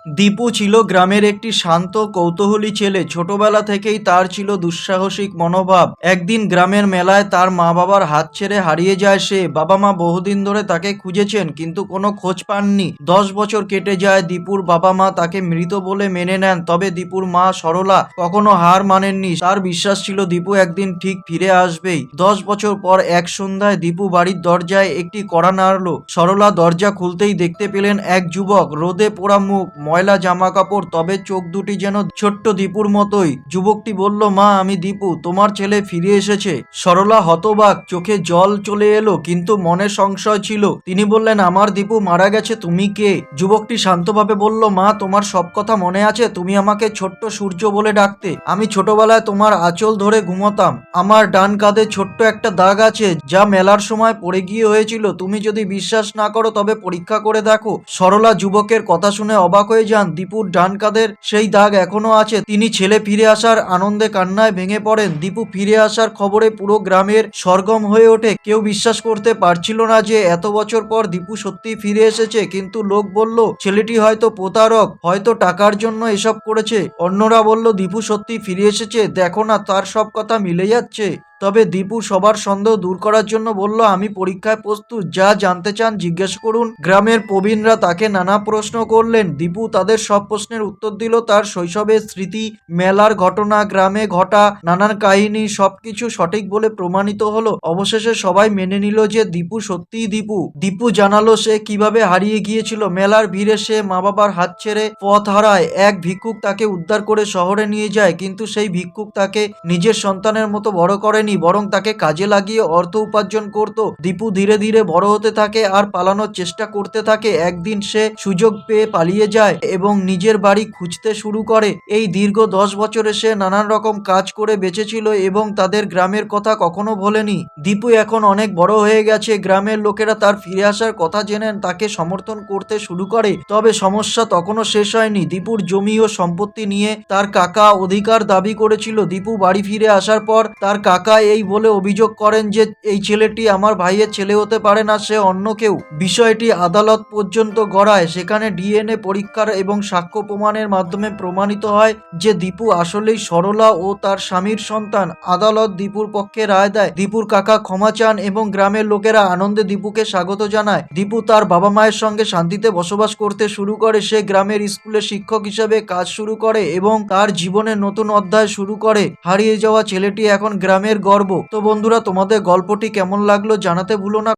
দীপু ছিল গ্রামের একটি শান্ত কৌতূহলী ছেলে। ছোটবেলা থেকেই তার ছিল দুঃসাহসিক মনোভাব। একদিন গ্রামের মেলায় তার মা বাবার হাত ছেড়ে হারিয়ে যায় সে। বাবা মা বহুদিন ধরে তাকে খুঁজেছেন কিন্তু কোনো খোঁজ পাননি। 10 বছর কেটে যায়। দীপুর বাবা মা তাকে মৃত বলে মেনে নেন, তবে দীপুর মা সরলা কখনো হার মানেননি। তার বিশ্বাস ছিল দীপু একদিন ঠিক ফিরে আসবেই। 10 বছর পর এক সন্ধ্যায় দীপু বাড়ির দরজায় একটি কড়া নাড়ল। সরলা দরজা খুলতেই দেখতে পেলেন এক যুবক, রোদে পোড়া মুখ, ময়লা জামা কাপড়, তবে চোখ দুটি যেন ছোট্ট দীপুর মতোই। যুবকটি বলল, মা, আমি দীপু, তোমার ছেলে ফিরে এসেছে। সরলা হতবাক, চোখে জল চলে এলো কিন্তু মনে সংশয় ছিল। তিনি বললেন, আমার দীপু মারা গেছে, তুমি কে? যুবকটি শান্তভাবে বলল, মা, তোমার সব কথা মনে আছে? তুমি আমাকে ছোট্ট সূর্য বলে ডাকতে। আমি ছোটবেলায় তোমার আঁচল ধরে ঘুমোতাম। আমার ডান কাঁধে ছোট্ট একটা দাগ আছে, যা মেলার সময় পড়ে গিয়ে হয়েছিল। তুমি যদি বিশ্বাস না করো তবে পরীক্ষা করে দেখো। সরলা যুবকের কথা শুনে অবাক হয়ে যান। দীপুর ডান কাঁধের সেই দাগ এখনো আছে। তিনি ছেলে ফিরে আসার আনন্দে কান্নায় ভেঙে পড়েন। দীপু ফিরে আসার খবরে পুরো গ্রামের সরগম হয়ে ওঠে। কেউ বিশ্বাস করতে পারছিল না যে এত বছর পর দীপু সত্যিই ফিরে এসেছে, কিন্তু লোক বলল ছেলেটি হয়তো প্রতারক, হয়তো টাকার জন্য এসব করেছে। অন্যরা বলল দীপু সত্যি ফিরে এসেছে, দেখো না, তার সব কথা মিলে যাচ্ছে। তবে দীপু সবার সন্দেহ দূর করার জন্য বলল, আমি পরীক্ষায় প্রস্তুত, যা জানতে চান জিজ্ঞেস করুন। গ্রামের প্রবীণরা তাকে নানা প্রশ্ন করলেন। দীপু তাদের সব প্রশ্নের উত্তর দিল। তার শৈশবের স্মৃতি, মেলার ঘটনা, গ্রামে ঘটা নানান কাহিনী, সবকিছু সঠিক বলে প্রমাণিত হলো। অবশেষে সবাই মেনে নিল যে দীপু সত্যিই দীপু। দীপু জানালো সে কিভাবে হারিয়ে গিয়েছিল। মেলার ভিড়ে সে মা বাবার হাত ছেড়ে পথ হারায়। এক ভিক্ষুক তাকে উদ্ধার করে শহরে নিয়ে যায়, কিন্তু সেই ভিক্ষুক তাকে নিজের সন্তানের মতো বড় করেনি, বরং তাকে কাজে লাগিয়ে অর্থ উপার্জন করত। দীপু ধীরে ধীরে বড় হতে থাকে আর পালানোর চেষ্টা করতে থাকে। একদিন সে সুযোগ পেয়ে পালিয়ে যায় এবং নিজের বাড়ি খুঁজতে শুরু করে। এই দীর্ঘ 10 বছরে সে নানান রকম কাজ করে বেঁচেছিল এবং তাদের গ্রামের কথা কখনো ভোলেনি। দীপু এখন অনেক বড় হয়ে গেছে। গ্রামের লোকেরা তার ফিরে আসার কথা জেনে তাকে সমর্থন করতে শুরু করে। তবে সমস্যা তখনও শেষ হয়নি। দীপুর জমি ও সম্পত্তি নিয়ে তার কাকা অধিকার দাবি করেছিল। দীপু বাড়ি ফিরে আসার পর তার কাকা এই বলে অভিযোগ করেন যে এই ছেলেটি আমার ভাইয়ের ছেলে হতে পারে না, সে অন্য কেউ। বিষয়টি আদালত পর্যন্ত গড়ায়। সেখানে ডিএনএ পরীক্ষার এবং সাক্ষ্য প্রমাণের মাধ্যমে প্রমাণিত হয় যে দীপু আসলেই সরলা ও তার স্বামীর সন্তান। আদালত দীপুর পক্ষে রায় দেয়। দীপুর কাকা ক্ষমা চান এবং গ্রামের লোকেরা আনন্দে দীপুকে স্বাগত জানায়। দীপু তার বাবা মায়ের সঙ্গে শান্তিতে বসবাস করতে শুরু করে। সে গ্রামের স্কুলে শিক্ষক হিসেবে কাজ শুরু করে এবং তার জীবনের নতুন অধ্যায় শুরু করে। হারিয়ে যাওয়া ছেলেটি এখন গ্রামের গর্ব। তো বন্ধুরা, তোমাদের গল্পটি কেমন লাগলো জানাতে ভুলো না।